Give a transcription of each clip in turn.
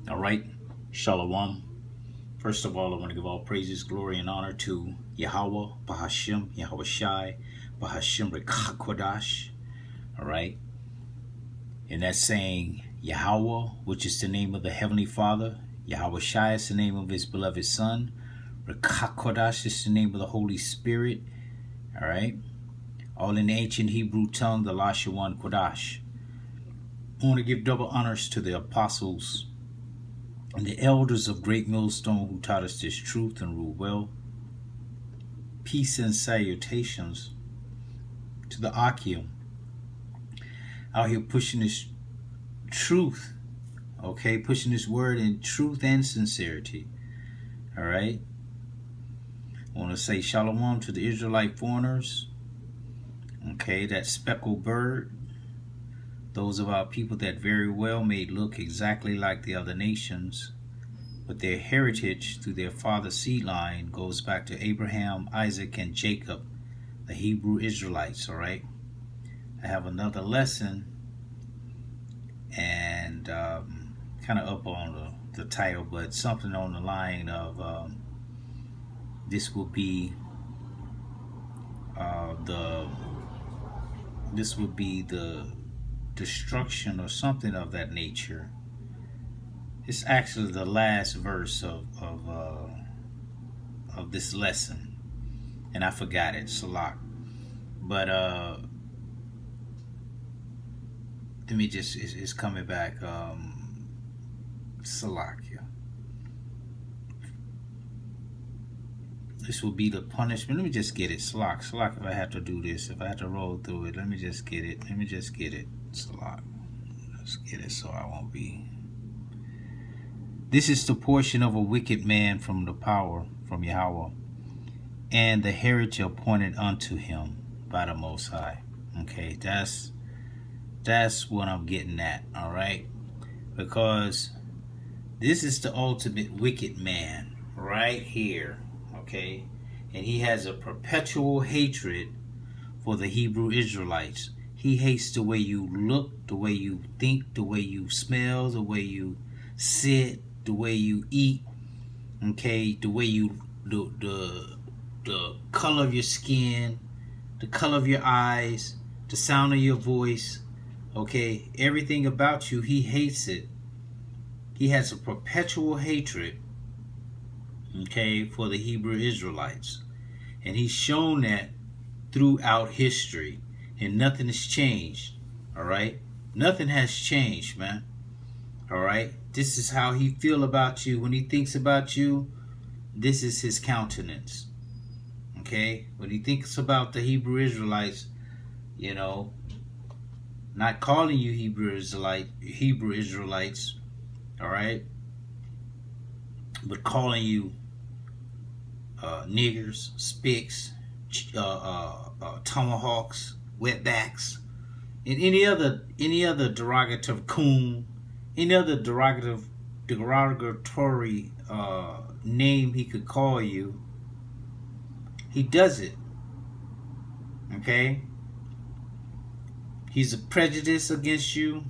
All right, Shalom. First of all, I want to give all praises, glory, and honor to YAHAWAH, Bahashim, Yahawashi, Bahashim, Rawchaa Qadash. All right, and that's saying YAHAWAH, which is the name of the Heavenly Father. Yahawashi is the name of His beloved Son. Rawchaa Qadash is the name of the Holy Spirit. All right, all in the ancient Hebrew tongue, the Rawchaa Qadash. I want to give double honors to the apostles and the elders of Great Millstone who taught us this truth and rule well. Peace and salutations to the Akim out here pushing this truth, okay, pushing this word in truth and sincerity. All right. I want to say shalom to the Israelite foreigners, okay, that speckled bird. Those of our people that very well may look exactly like the other nations, but their heritage through their father's seed line goes back to Abraham, Isaac, and Jacob, the Hebrew Israelites, all right? I have another lesson, and kind of up on the title, but something on the line of this will be the destruction or something of that nature. It's actually the last verse of this lesson, and I forgot it, Salak. But let me just, it's coming back. Salak, yeah. This will be the punishment. Let me just get it, Salak. Salak, if I have to do this, if I have to roll through it, let me just get it. Salak. Let's get it so I won't be. This is the portion of a wicked man from the power from Yahweh, and the heritage appointed unto him by the Most High. Okay, that's what I'm getting at, all right? Because this is the ultimate wicked man right here, okay? And he has a perpetual hatred for the Hebrew Israelites. He hates the way you look, the way you think, the way you smell, the way you sit, the way you eat, okay, the way you, the color of your skin, the color of your eyes, the sound of your voice, okay, everything about you, he hates it. He has a perpetual hatred, okay, for the Hebrew Israelites. And he's shown that throughout history. And nothing has changed, all right? Nothing has changed, man, all right? This is how he feel about you. When he thinks about you, this is his countenance, okay? When he thinks about the Hebrew Israelites, you know, not calling you Hebrew Israelites, all right? But calling you niggers, spicks, tomahawks, wetbacks, and any other derogative coon, any other derogatory name he could call you, he does it. Okay? He's a prejudice against you,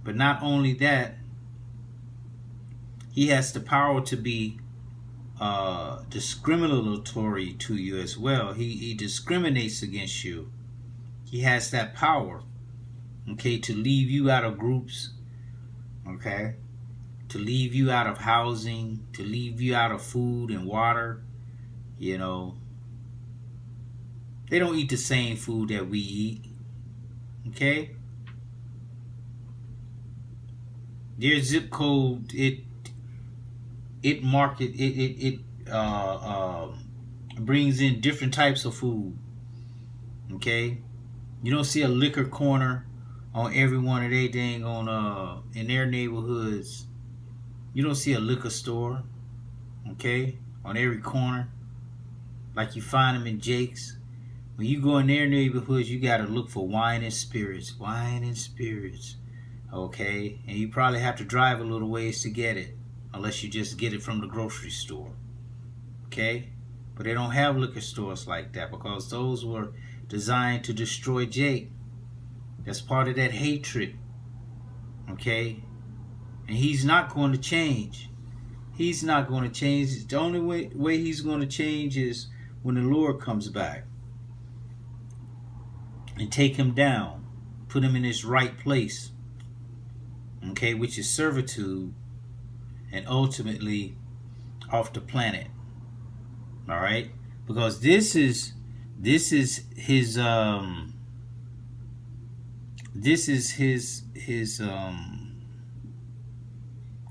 but not only that, he has the power to be discriminatory to you as well. He discriminates against you. He has that power, okay, to leave you out of groups, okay, to leave you out of housing, to leave you out of food and water. You know, they don't eat the same food that we eat, okay? Their zip code, it brings in different types of food, okay? You don't see a liquor corner on every one of their dang on in their neighborhoods. You don't see a liquor store, okay, on every corner like you find them in Jake's. When you go in their neighborhoods, you got to look for wine and spirits, okay? And you probably have to drive a little ways to get it, unless you just get it from the grocery store, okay? But they don't have liquor stores like that because those were designed to destroy Jake. That's part of that hatred, okay? And he's not going to change. He's not going to change. The only way he's going to change is when the Lord comes back and take him down, put him in his right place, okay, which is servitude, and ultimately off the planet. All right, because this is his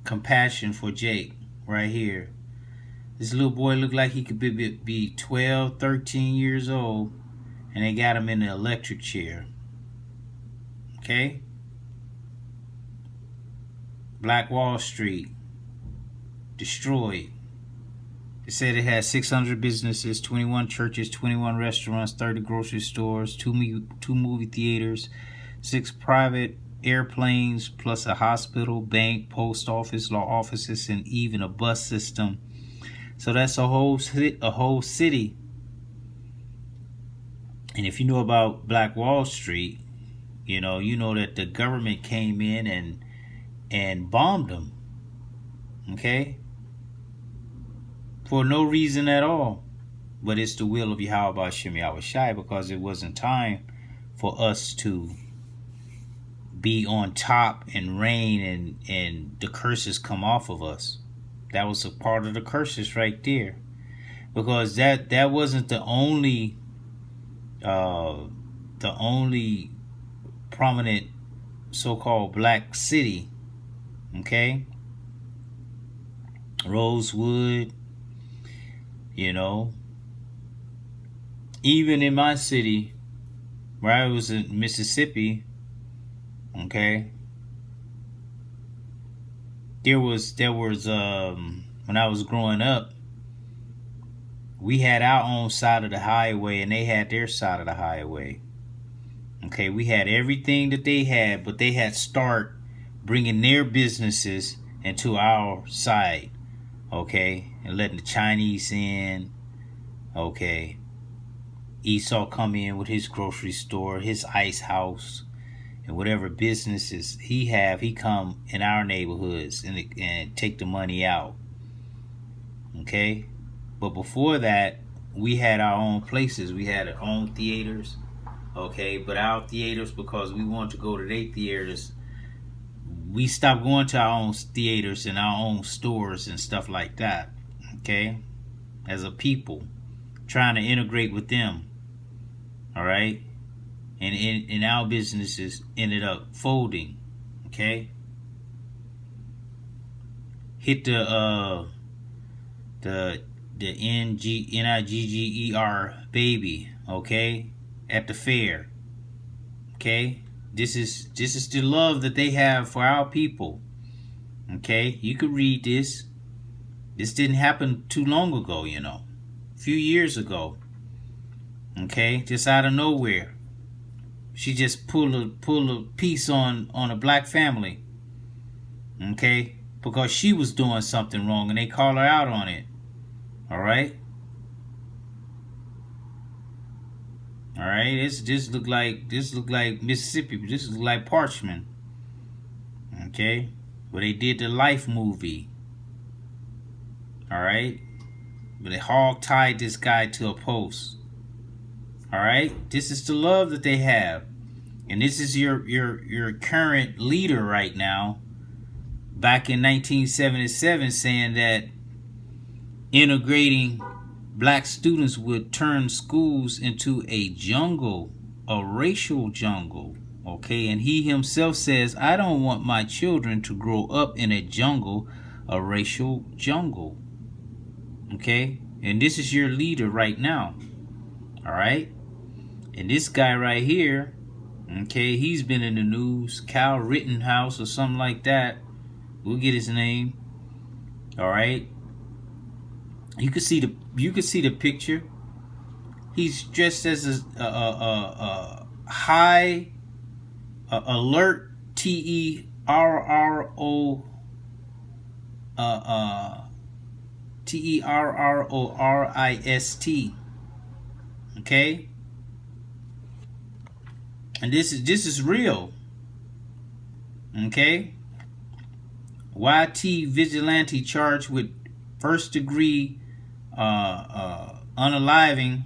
compassion for Jake right here. This little boy looked like he could be 12, 13 years old, and they got him in the electric chair. Okay? Black Wall Street destroyed. It said it had 600 businesses, 21 churches, 21 restaurants, 30 grocery stores, two movie theaters, 6 private airplanes, plus a hospital, bank, post office, law offices, and even a bus system. So that's a whole city. And if you know about Black Wall Street, you know that the government came in and bombed them. Okay? For no reason at all. But it's the will of Yahawashi, because it wasn't time for us to be on top and reign and the curses come off of us. That was a part of the curses right there. Because that wasn't the only prominent so-called black city. Okay? Rosewood, even in my city where I was in Mississippi, okay, there was when I was growing up, we had our own side of the highway and they had their side of the highway. Okay, we had everything that they had, but they had start bringing their businesses into our side. Okay, and letting the Chinese in. Okay, Esau come in with his grocery store, his ice house, and whatever businesses he come in our neighborhoods and take the money out. Okay, but before that, we had our own places. We had our own theaters. Okay, but our theaters, because we wanted to go to their theaters, we stopped going to our own theaters and our own stores and stuff like that. Okay, as a people, trying to integrate with them. All right, and our businesses ended up folding. Okay, hit the NIGGER baby. Okay, at the fair. Okay, this is the love that they have for our people. Okay, you could read this. This didn't happen too long ago, a few years ago. Okay, just out of nowhere, she just pulled a piece on a black family. Okay, because she was doing something wrong and they called her out on it. All right. All right, this look like Mississippi. This look like Parchment. Okay, where they did the Life movie. All right, where they hog tied this guy to a post. All right, this is the love that they have, and this is your current leader right now. Back in 1977, saying that integrating black students would turn schools into a jungle, a racial jungle. Okay, and he himself says, I don't want my children to grow up in a jungle, a racial jungle. Okay, and this is your leader right now. All right, and this guy right here, okay, he's been in the news, Cal Rittenhouse or something like that. We'll get his name. All right. You can see the picture. He's dressed as a high alert TERRORIST. Okay, and this is real. Okay, YT vigilante charged with first degree unaliving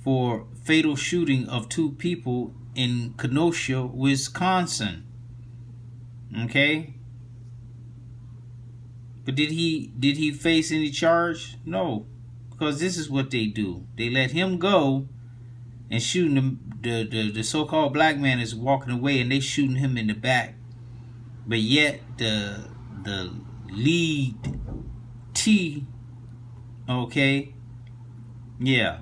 for fatal shooting of 2 people in Kenosha, Wisconsin. Okay? But did he face any charge? No. Because this is what they do. They let him go and shooting him. The so-called black man is walking away and they shooting him in the back. But yet the lead T, okay, yeah.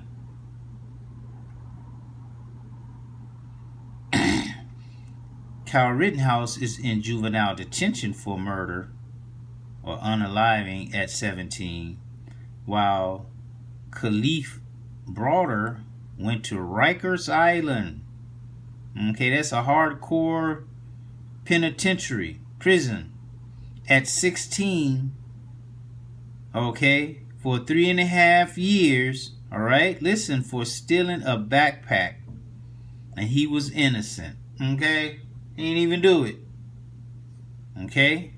Kyle Rittenhouse is in juvenile detention for murder or unaliving at 17, while Khalif Broder went to Rikers Island. Okay, that's a hardcore penitentiary, prison, at 16, okay, for 3.5 years, all right, listen, for stealing a backpack, and he was innocent, okay, he didn't even do it, okay,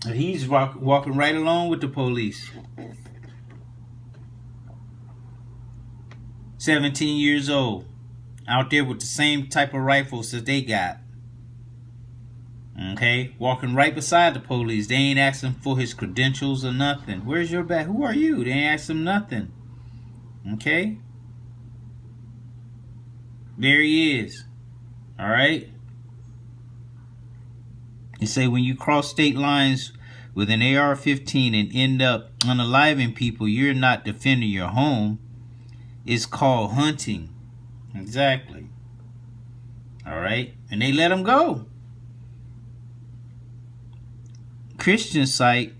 and he's walking right along with the police. 17 years old, out there with the same type of rifles that they got. Okay, walking right beside the police. They ain't asking for his credentials or nothing. Where's your bag? Who are you? They ain't asking him nothing. Okay, there he is. All right. You say when you cross state lines with an AR-15 and end up unaliving people, you're not defending your home. It's called hunting. Exactly. All right. And they let him go. Christian site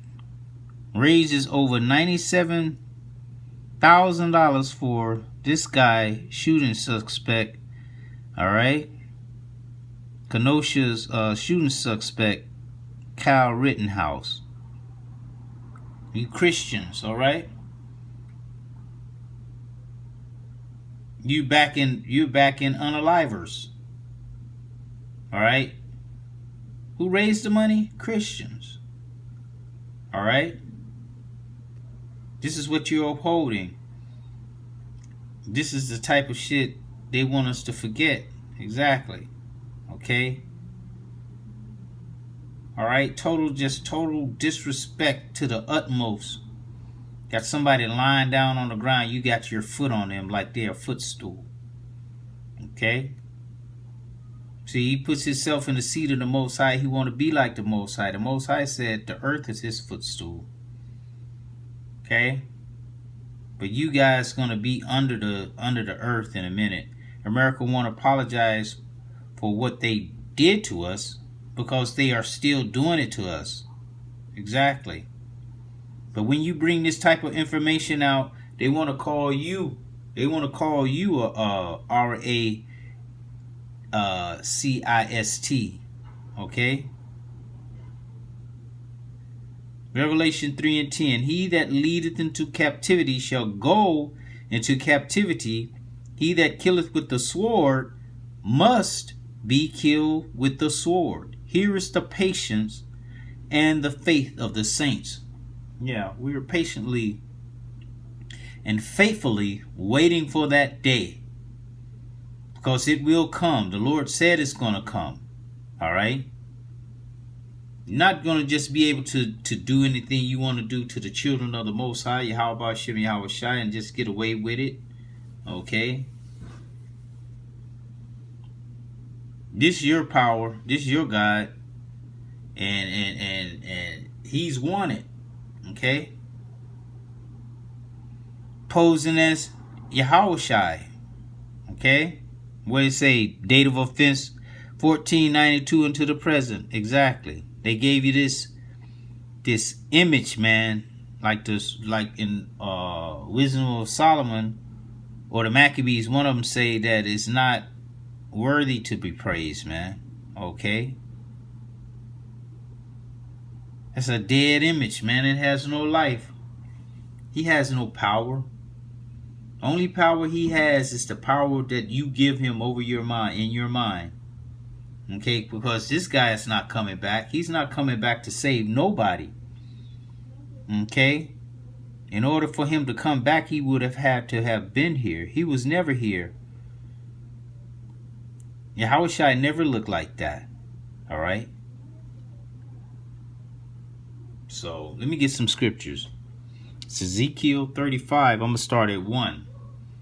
raises over $97,000 for this guy shooting suspect. All right. Kenosha's shooting suspect, Kyle Rittenhouse. You Christians, all right? You back in unalivers. All right? Who raised the money? Christians. All right? This is what you're upholding. This is the type of shit they want us to forget. Exactly. Okay? All right? Total disrespect to the utmost. Got somebody lying down on the ground, you got your foot on them like they're a footstool. Okay? See, he puts himself in the seat of the Most High. He want to be like the Most High. The Most High said the earth is his footstool. Okay? But you guys going to be under the earth in a minute. America want to apologize for what they did to us because they are still doing it to us. Exactly. But when you bring this type of information out, they want to call you. They want to call you a RACIST. Okay. Revelation 3:10. He that leadeth into captivity shall go into captivity. He that killeth with the sword must be killed with the sword. Here is the patience and the faith of the saints. Yeah, we are patiently and faithfully waiting for that day. Because it will come. The Lord said it's going to come. All right? You're not going to just be able to do anything you want to do to the children of the Most High, Yahawashi, Yahawashi, and just get away with it. Okay? This is your power. This is your God. And he's wanted. Okay? Posing as Yahawashi. Okay? What it say? Date of offense 1492 into the present. Exactly. They gave you this image, man, like in Wisdom of Solomon or the Maccabees. One of them say that it's not worthy to be praised, man. Okay? That's a dead image, man. It has no life. He has no power. Only power he has is the power that you give him over your mind, in your mind. Okay, because this guy is not coming back. He's not coming back to save nobody. Okay? In order for him to come back, he would have had to have been here. He was never here. Yahawashi never looked like that. All right? So, let me get some scriptures. It's Ezekiel 35. I'm going to start at 1.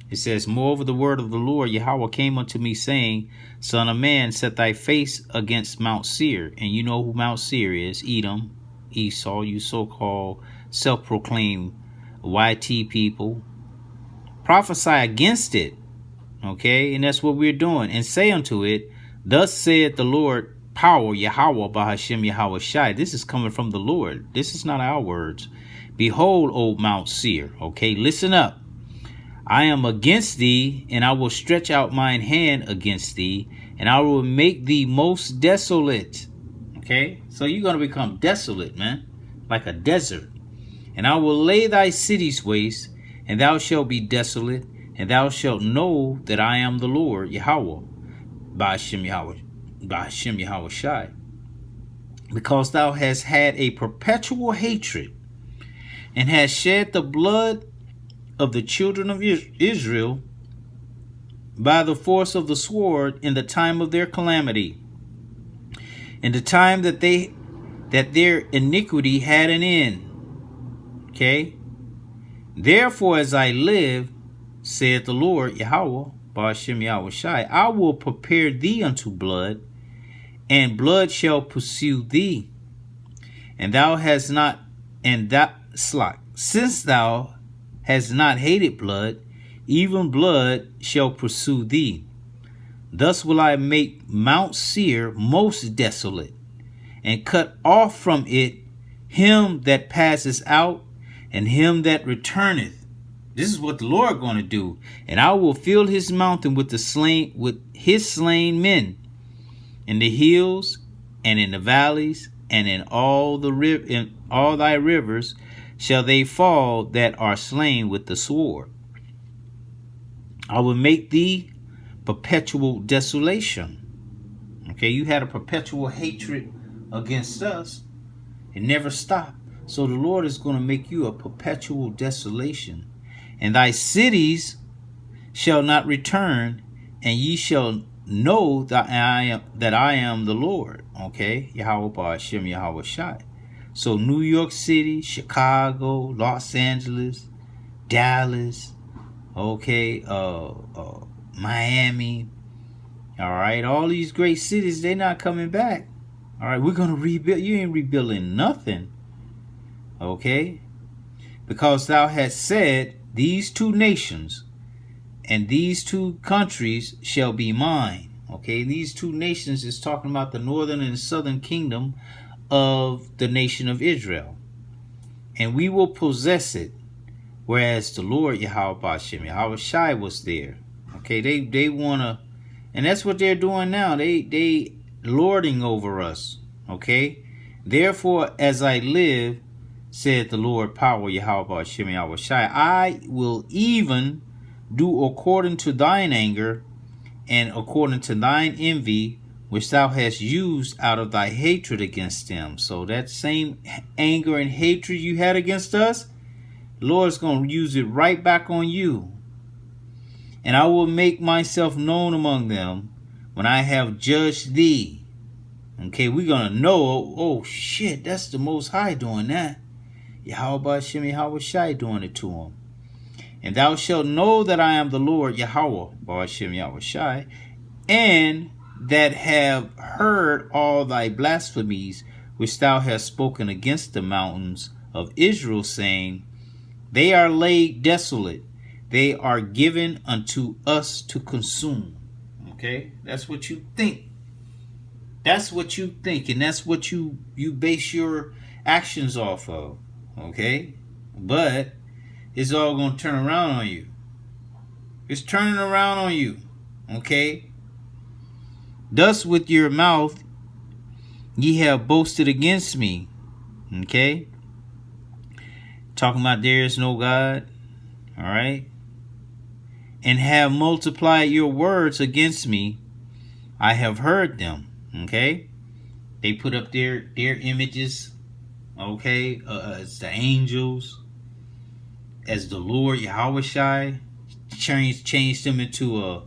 It says, Moreover, the word of the Lord Yahawah came unto me, saying, Son of man, set thy face against Mount Seir. And you know who Mount Seir is. Edom, Esau, you so-called self-proclaimed YT people. Prophesy against it. Okay, and that's what we're doing. And say unto it, Thus saith the Lord, power, Yahawah, Bahashem Yahawashi. This is coming from the Lord. This is not our words. Behold, O Mount Seir. Okay, listen up. I am against thee, and I will stretch out mine hand against thee, and I will make thee most desolate. Okay, so you're going to become desolate, man, like a desert. And I will lay thy cities waste, and thou shalt be desolate, and thou shalt know that I am the Lord, Yahawah, Bahashem Yahawashi. Because thou hast had a perpetual hatred, and hast shed the blood of the children of Israel by the force of the sword in the time of their calamity, in the time that their iniquity had an end. Okay? Therefore, as I live, saith the Lord Yahawah, Bahashem Yahawashi, I will prepare thee unto blood, and blood shall pursue thee. And thou hast not, and that slack, since thou hast not hated blood, even blood shall pursue thee. Thus will I make Mount Seir most desolate, and cut off from it him that passes out, and him that returneth. This is what the Lord going to do. And I will fill his mountain with his slain men, in the hills and in the valleys, and in all thy rivers shall they fall that are slain with the sword. I will make thee perpetual desolation. Okay, you had a perpetual hatred against us. It never stopped. So the Lord is going to make you a perpetual desolation. And thy cities shall not return, and ye shall know that I am the Lord. Okay, Yahawah Bahashem Yahawashi. So New York City, Chicago, Los Angeles, Dallas, okay, Miami, all right, all these great cities, they're not coming back. All right, we're going to rebuild. You ain't rebuilding nothing. Okay? Because thou hast said, these two nations and these two countries shall be mine. Okay? These two nations is talking about the northern and southern kingdom of the nation of Israel. And we will possess it. Whereas the Lord Yahawah Bahashem Yahawashi was there. Okay? They want to, and that's what they're doing now. They lording over us. Okay? Therefore, as I live, said the Lord, power, Yahawah Bahashem Yahawashi, I will even do according to thine anger and according to thine envy, which thou hast used out of thy hatred against them. So that same anger and hatred you had against us, the Lord's going to use it right back on you. And I will make myself known among them when I have judged thee. Okay, we're going to know, oh shit, that's the Most High doing that. Yahawah Bahashem Yahawashi doing it to him. And thou shalt know that I am the Lord Yahawah Bahashem Yahawashi, and that have heard all thy blasphemies which thou hast spoken against the mountains of Israel, saying, they are laid desolate, they are given unto us to consume. Okay, that's what you think. That's what you think, and that's what you base your actions off of. Okay, but it's all going to turn around on you. It's turning around on you. Okay, thus with your mouth ye have boasted against me. Okay, talking about there is no God. All right, and have multiplied your words against me. I have heard them. Okay, they put up their images. Okay, as the angels, as the Lord Yahawashi, changed them into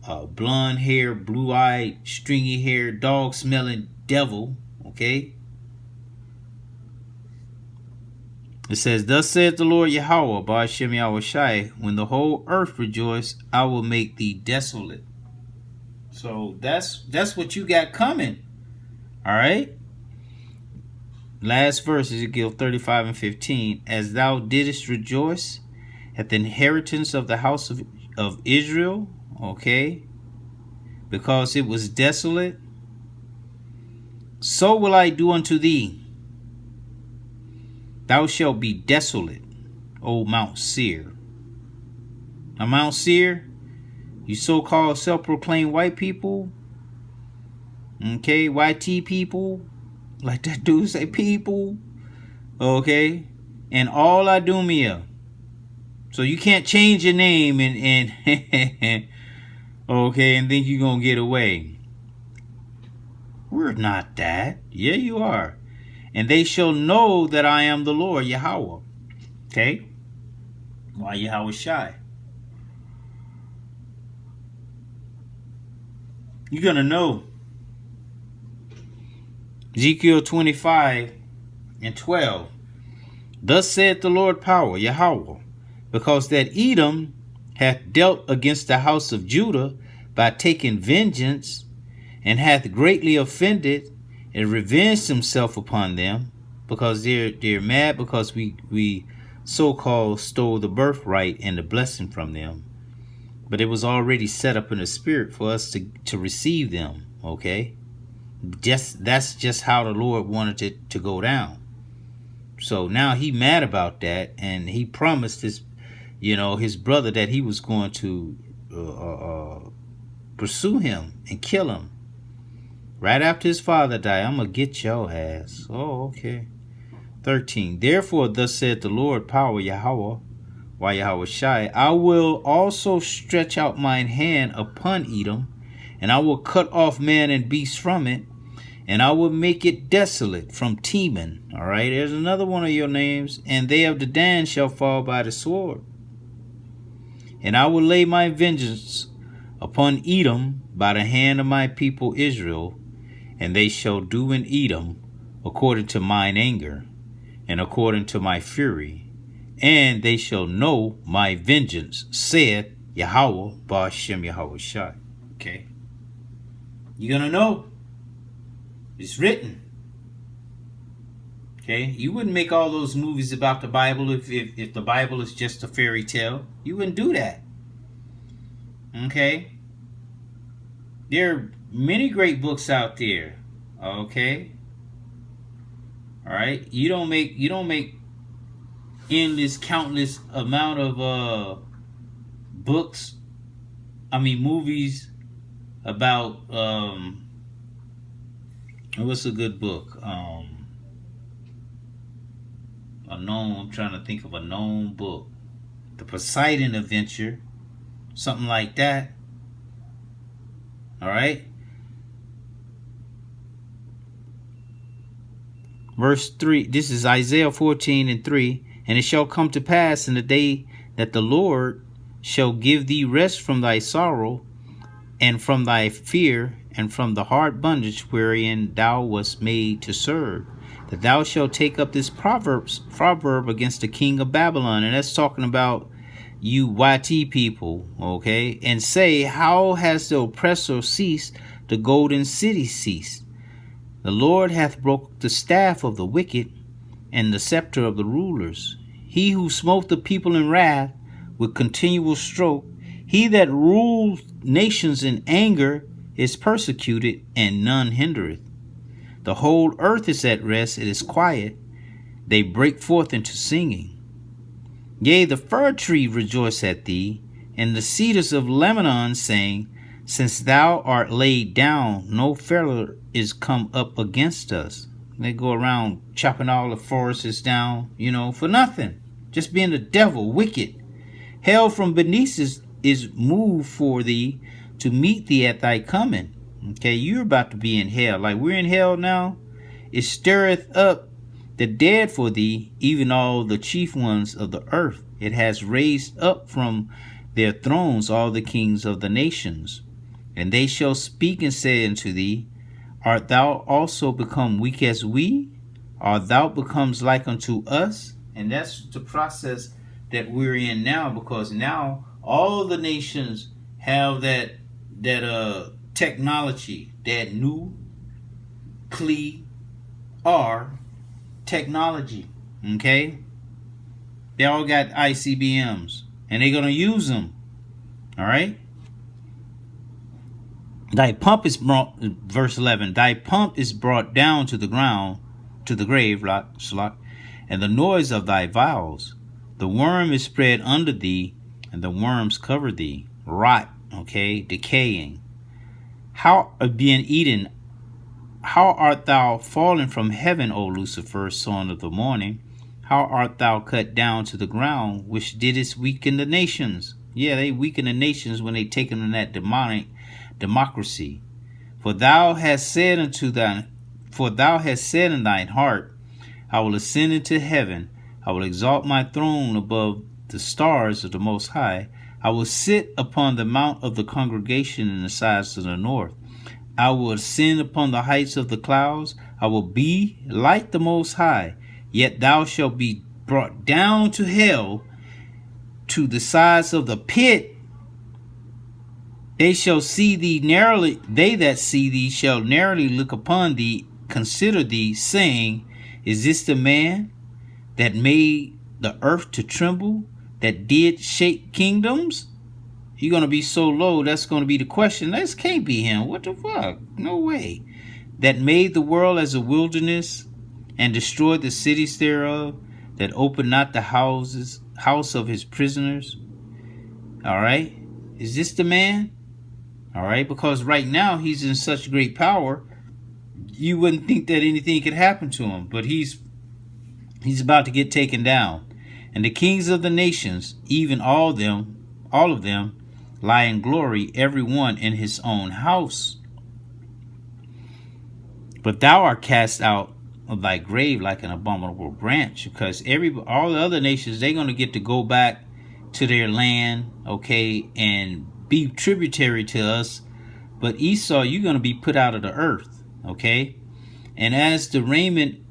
a blonde hair, blue eyed, stringy hair, dog smelling devil. Okay. It says, "Thus saith the Lord Yahweh, Ba'ashem Yahawashi, when the whole earth rejoice, I will make thee desolate." So that's what you got coming. All right. Last verse, Ezekiel 35 and 15. "As thou didst rejoice at the inheritance of the house of Israel," okay, "because it was desolate, so will I do unto thee. Thou shalt be desolate, O Mount Seir." Now, Mount Seir, you so-called self-proclaimed white people, okay, YT people, like that dude say people, okay, and all Idumea. So you can't change your name and okay, and think you're going to get away. We're not that. Yeah, you are. "And they shall know that I am the Lord Yahweh." Okay? Why Yahawashi? You're going to know. Ezekiel 25 and 12. "Thus saith the Lord power, Yahweh, because that Edom hath dealt against the house of Judah by taking vengeance, and hath greatly offended and revenged himself upon them, because they're mad because we so-called stole the birthright and the blessing from them. But it was already set up in the spirit for us to receive them, okay? That's just how the Lord wanted it to go down. So now he mad about that, and he promised his brother that he was going to pursue him and kill him. Right after his father died, "I'm going to get your ass." Oh, okay. 13. "Therefore, thus saith the Lord, power Yahweh, Yahawashi, I will also stretch out mine hand upon Edom, and I will cut off man and beast from it, and I will make it desolate from Teman." All right, there's another one of your names. "And they of Dedan shall fall by the sword. And I will lay my vengeance upon Edom by the hand of my people Israel, and they shall do in Edom according to mine anger, and according to my fury, and they shall know my vengeance, saith Yahweh, Ba'ashem Yahawashi." Okay. You're going to know. It's written. Okay. You wouldn't make all those movies about the Bible if the Bible is just a fairy tale. You wouldn't do that. Okay. There are many great books out there. Okay. All right. You don't make endless, countless amount of movies about what's a good book? I'm trying to think of a known book. The Poseidon Adventure, something like that. All right. Verse 3, this is Isaiah 14 and 3. "And it shall come to pass in the day that the Lord shall give thee rest from thy sorrow, and from thy fear, and from the hard bondage wherein thou wast made to serve, that thou shalt take up this proverb against the king of Babylon." And that's talking about you YT people, okay? "And say, how has the oppressor ceased, the golden city ceased? The Lord hath broke the staff of the wicked, and the scepter of the rulers. He who smote the people in wrath with continual stroke, he that rules nations in anger is persecuted, and none hindereth. The whole earth is at rest, it is quiet. They break forth into singing. Yea, the fir tree rejoice at thee, and the cedars of Lebanon, saying, Since thou art laid down, no feller is come up against us. They go around chopping all the forests down, for nothing. Just being the devil, wicked. Hell from beneath is moved for thee to meet thee at thy coming. Okay, you're about to be in hell. Like we're in hell now. It stirreth up the dead for thee, even all the chief ones of the earth. It has raised up from their thrones all the kings of the nations. And they shall speak and say unto thee, Art thou also become weak as we? Art thou becomes like unto us? And that's the process that we're in now, because now all the nations have that technology, that nuclear technology. Okay? They all got ICBMs, and they're going to use them. All right? Thy pump is brought, verse 11, thy pump is brought down to the ground, to the grave, and the noise of thy vows. The worm is spread under thee, and the worms cover thee. Rot, okay, decaying. How being eaten, how art thou fallen from heaven, O Lucifer, son of the morning? How art thou cut down to the ground, which didst weaken the nations? Yeah, they weaken the nations when they take them in that democracy. For thou hast said in thine heart, I will ascend into heaven. I will exalt my throne above the stars of the Most High. I will sit upon the mount of the congregation in the sides of the north. I will ascend upon the heights of the clouds. I will be like the Most High. Yet thou shalt be brought down to hell, to the sides of the pit. They shall see thee narrowly. They that see thee shall narrowly look upon thee, consider thee, saying, Is this the man that made the earth to tremble, that did shake kingdoms? You're going to be so low, that's going to be the question. This can't be him. What the fuck? No way. That made the world as a wilderness, and destroyed the cities thereof, that opened not the house of his prisoners. All right. Is this the man? All right. Because right now he's in such great power, you wouldn't think that anything could happen to him. But he's about to get taken down. And the kings of the nations, even all of them, lie in glory, every one in his own house. But thou art cast out of thy grave like an abominable branch, because all the other nations, they're going to get to go back to their land, okay, and be tributary to us. But Esau, you're going to be put out of the earth, okay? And as the raiment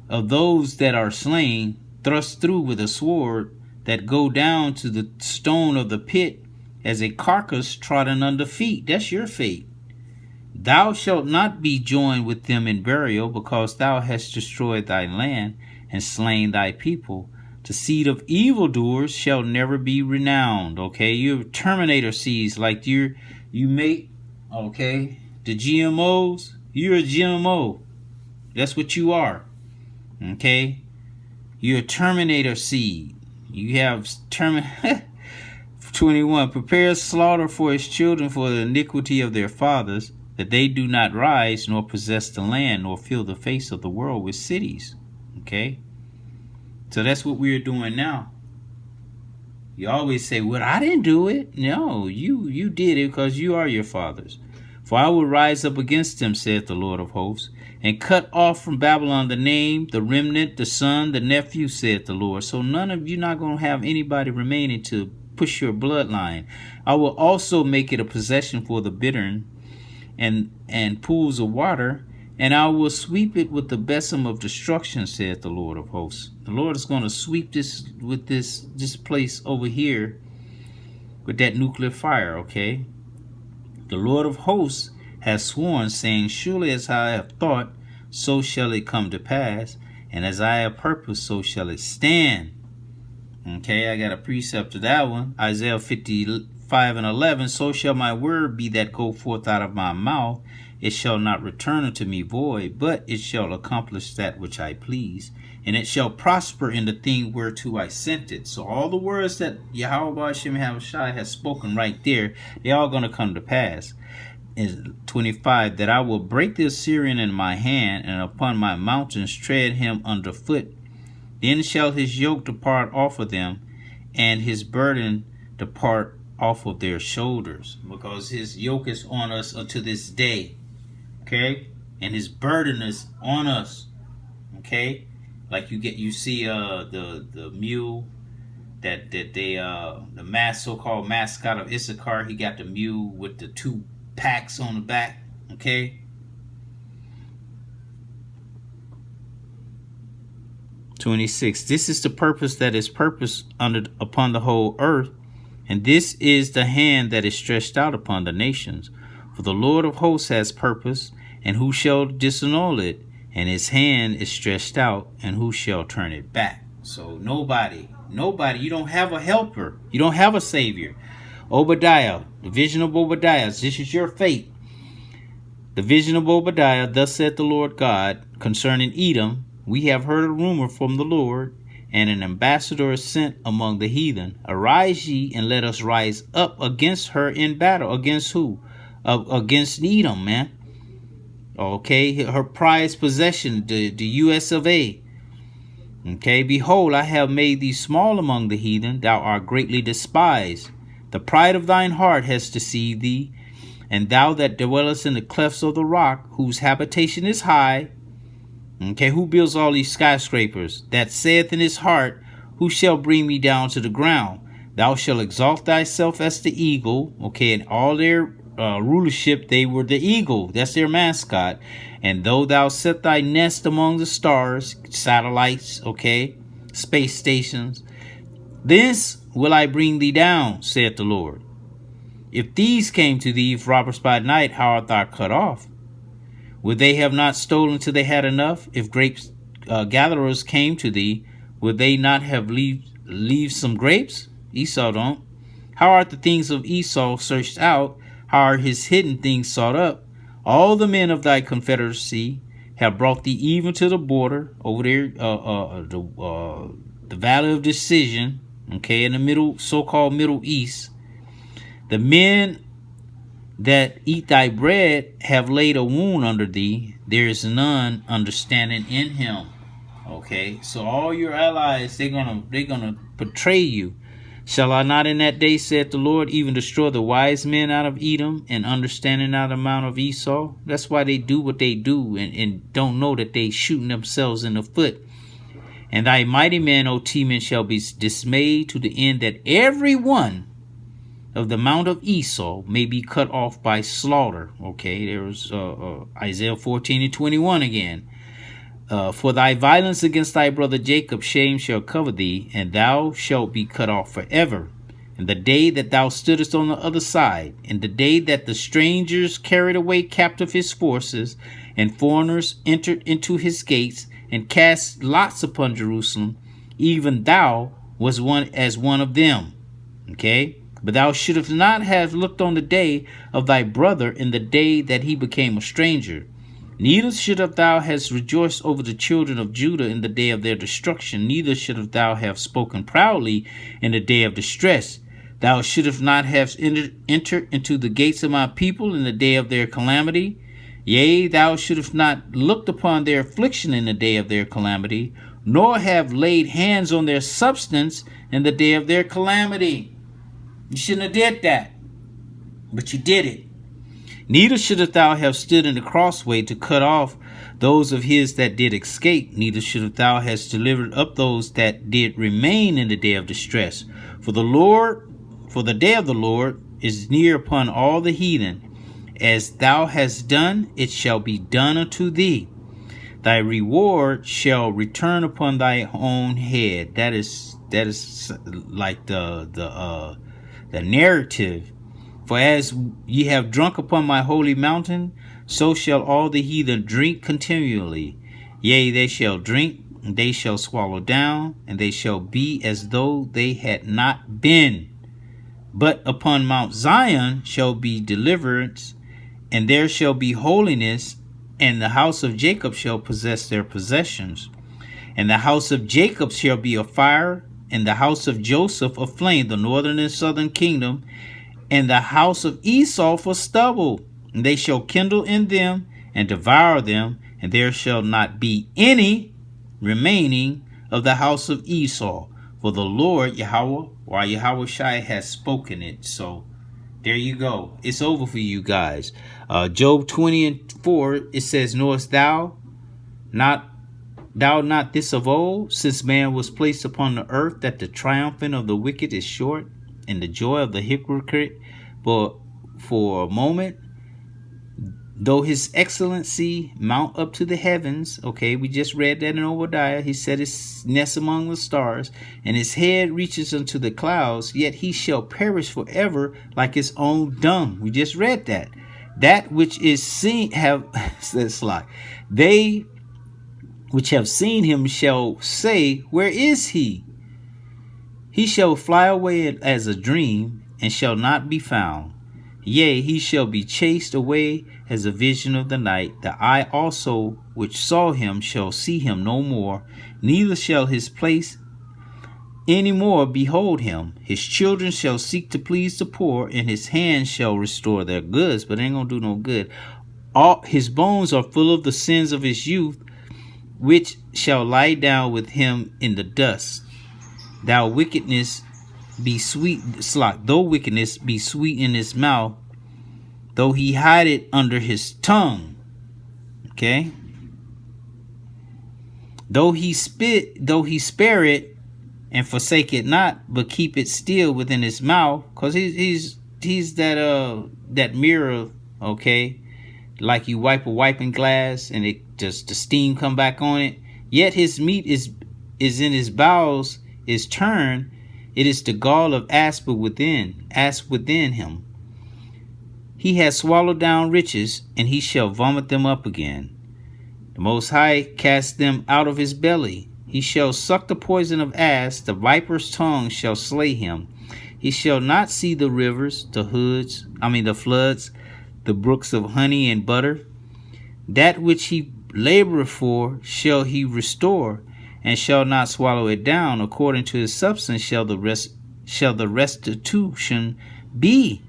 of those that are slain, thrust through with a sword, that go down to the stone of the pit, as a carcass trodden under feet. That's your fate. Thou shalt not be joined with them in burial, because thou hast destroyed thy land and slain thy people. The seed of evildoers shall never be renowned. Okay, you're Terminator seeds, like you make, okay, the GMOs. You're a GMO. That's what you are. Okay, you're a Terminator seed. You have 21. Prepare slaughter for his children for the iniquity of their fathers, that they do not rise, nor possess the land, nor fill the face of the world with cities. Okay? So that's what we're doing now. You always say, well, I didn't do it. No, you did it, because you are your fathers. For I will rise up against them, saith the Lord of hosts, and cut off from Babylon the name, the remnant, the son, the nephew, saith the Lord. So none of you not going to have anybody remaining to push your bloodline. I will also make it a possession for the bittern and pools of water, and I will sweep it with the besom of destruction, saith the Lord of hosts. The Lord is going to sweep this with this place over here with that nuclear fire, okay? The Lord of hosts has sworn, saying, surely as I have thought, so shall it come to pass, and as I have purposed, so shall it stand. Okay, I got a precept to that one. Isaiah 55:11. So shall my word be that go forth out of my mouth. It shall not return unto me void, but it shall accomplish that which I please. And it shall prosper in the thing whereto I sent it. So all the words that Yahawashi has spoken right there, they're all going to come to pass. In 25, that I will break the Assyrian in my hand, and upon my mountains tread him under foot. Then shall his yoke depart off of them, and his burden depart off of their shoulders, because his yoke is on us unto this day. Okay? And his burden is on us. Okay? Like you see the mule that they the so-called mascot of Issachar, he got the mule with the 2 packs on the back. Okay? 26. This is the purpose that is purposed upon the whole earth, and this is the hand that is stretched out upon the nations. For the Lord of hosts has purpose, and who shall disannul it? And his hand is stretched out, and who shall turn it back? So nobody, you don't have a helper. You don't have a savior. Obadiah, the vision of Obadiah, this is your fate. The vision of Obadiah, thus saith the Lord God, concerning Edom, we have heard a rumor from the Lord, and an ambassador is sent among the heathen. Arise ye, and let us rise up against her in battle. Against who? Against Edom, man. Okay, her prized possession, the US of A. Okay, behold, I have made thee small among the heathen. Thou art greatly despised. The pride of thine heart has deceived thee. And thou that dwellest in the clefts of the rock, whose habitation is high. Okay, who builds all these skyscrapers? That saith in his heart, who shall bring me down to the ground? Thou shalt exalt thyself as the eagle. Okay, and all their rulership, they were the eagle. That's their mascot. And though thou set thy nest among the stars, satellites, okay, space stations, this will I bring thee down, saith the Lord. If these came to thee, if robbers by night, how art thou cut off? Would they have not stolen till they had enough? If grapes gatherers came to thee, would they not have leave some grapes? Esau don't. How art the things of Esau searched out? How are his hidden things sought up? All the men of thy confederacy have brought thee even to the border over there, the valley of decision, okay, in the so-called Middle East. The men that eat thy bread have laid a wound under thee. There is none understanding in him. Okay, so all your allies, they're gonna betray you. Shall I not in that day, saith the Lord, even destroy the wise men out of Edom and understanding out of the mount of Esau? That's why they do what they do and don't know that they shooting themselves in the foot. And thy mighty men, O Teman, shall be dismayed to the end that every one of the mount of Esau may be cut off by slaughter. Okay, there's Isaiah 14:21 again. For thy violence against thy brother Jacob, shame shall cover thee, and thou shalt be cut off forever. And the day that thou stoodest on the other side, and the day that the strangers carried away captive his forces, and foreigners entered into his gates, and cast lots upon Jerusalem, even thou was one of them. Okay? But thou shouldst not have looked on the day of thy brother in the day that he became a stranger. Neither shouldst thou have rejoiced over the children of Judah in the day of their destruction. Neither shouldst thou have spoken proudly in the day of distress. Thou shouldst not have entered into the gates of my people in the day of their calamity. Yea, thou shouldst not looked upon their affliction in the day of their calamity, nor have laid hands on their substance in the day of their calamity. You shouldn't have did that, but you did it. Neither shouldst thou have stood in the crossway to cut off those of his that did escape. Neither shouldst thou have delivered up those that did remain in the day of distress. For the day of the Lord is near upon all the heathen. As thou hast done, it shall be done unto thee. Thy reward shall return upon thy own head. That is like the narrative. For as ye have drunk upon my holy mountain, so shall all the heathen drink continually. Yea, they shall drink, and they shall swallow down, and they shall be as though they had not been. But upon Mount Zion shall be deliverance, and there shall be holiness, and the house of Jacob shall possess their possessions. And the house of Jacob shall be a fire, and the house of Joseph a flame, the northern and southern kingdom, and the house of Esau for stubble. And they shall kindle in them and devour them, and there shall not be any remaining of the house of Esau. For the Lord, Yahawashi, Yahawashi has spoken it. So there you go. It's over for you guys. Job 20:4, it says, knowest thou not this of old, since man was placed upon the earth, that the triumphing of the wicked is short, and the joy of the hypocrite for a moment? Though his excellency mount up to the heavens, okay, we just read that in Obadiah, he set his nest among the stars, and his head reaches unto the clouds, yet he shall perish forever like his own dung. We just read that. That which is seen they which have seen him shall say, where is he? He shall fly away as a dream, and shall not be found. Yea, he shall be chased away as a vision of the night. The eye also which saw him shall see him no more, neither shall his place any more behold him. His children shall seek to please the poor, and his hands shall restore their goods, but it ain't gonna do no good. All his bones are full of the sins of his youth, which shall lie down with him in the dust. Though wickedness be sweet in his mouth, though he hide it under his tongue. Okay. Though he spare it and forsake it not, but keep it still within his mouth, because he's that mirror, okay, like you wipe a wiping glass and it just the steam come back on it. Yet his meat is in his bowels is turned. It is the gall of asp within him. He has swallowed down riches, and he shall vomit them up again. The Most High cast them out of his belly. He shall suck the poison of asp. The viper's tongue shall slay him. He shall not see the rivers, the floods, the brooks of honey and butter. That which he laboreth for shall he restore, and shall not swallow it down. According to his substance shall the restitution be,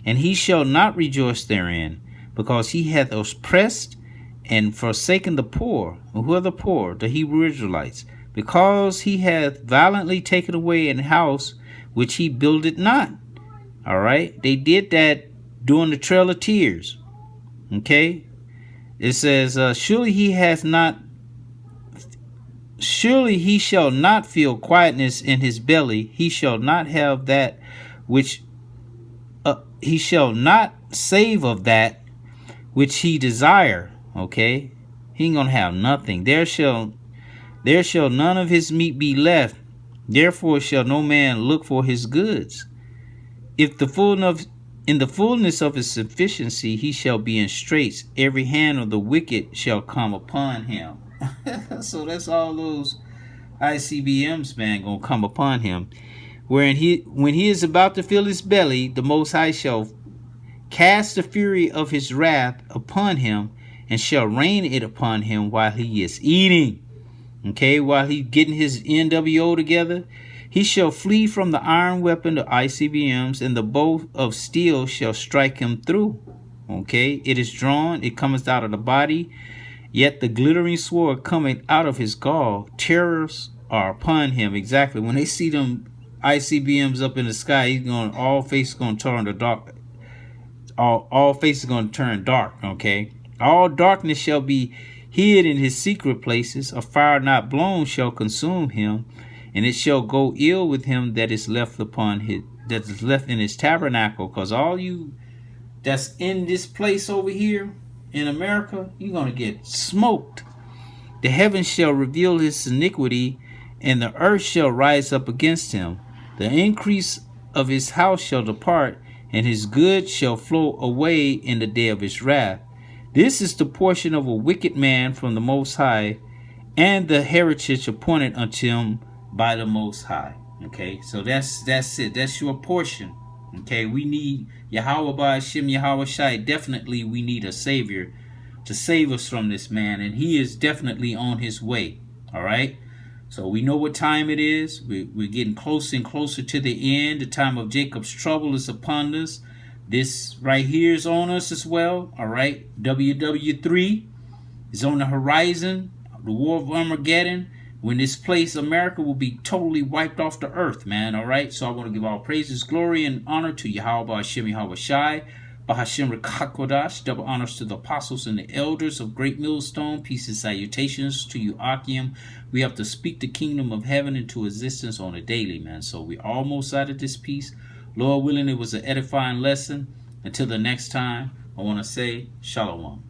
and he shall not rejoice therein, because he hath oppressed and forsaken the poor. Who are the poor? The Hebrew Israelites. Because he hath violently taken away an house which he builded not. All right, they did that during the Trail of Tears. Okay, it says, surely he shall not feel quietness in his belly. He shall not have that which he shall not save of that which he desire. Okay, he ain't gonna have nothing. There shall none of his meat be left. Therefore shall no man look for his goods. In the fullness of his sufficiency, he shall be in straits. Every hand of the wicked shall come upon him. So that's all those ICBMs, man, gonna come upon him. When he is about to fill his belly, the Most High shall cast the fury of his wrath upon him, and shall rain it upon him while he is eating. Okay, while he's getting his NWO together, he shall flee from the iron weapon, the ICBMs, and the bow of steel shall strike him through. Okay, it is drawn, it cometh out of the body, yet the glittering sword cometh out of his gall. Terrors are upon him. Exactly. When they see them ICBMs up in the sky, all faces going to turn to dark. All faces going to turn dark. Okay. All darkness shall be hid in his secret places. A fire not blown shall consume him, and it shall go ill with him that is left in his tabernacle. Because all you that's in this place over here in America, you're going to get smoked. The heavens shall reveal his iniquity, and the earth shall rise up against him. The increase of his house shall depart, and his goods shall flow away in the day of his wrath. This is the portion of a wicked man from the Most High, and the heritage appointed unto him by the Most High. Okay, so that's it. That's your portion. Okay, we need Yahawashi, Shem Yahawashi. Definitely we need a savior to save us from this man, and he is definitely on his way. All right, so we know what time it is. We're getting closer and closer to the end. The time of Jacob's trouble is upon us. This right here is on us as well. All right, WW3 is on the horizon. The war of Armageddon. When this place, America, will be totally wiped off the earth, man. All right. So I want to give all praises, glory, and honor to Yahawah, Hashem, Yahawashi, Rawchaa Qadash. Double honors to the apostles and the elders of Great Millstone. Peace and salutations to you, Akim. We have to speak the kingdom of heaven into existence on a daily, man. So we're almost out of this piece. Lord willing, it was an edifying lesson. Until the next time, I want to say shalom.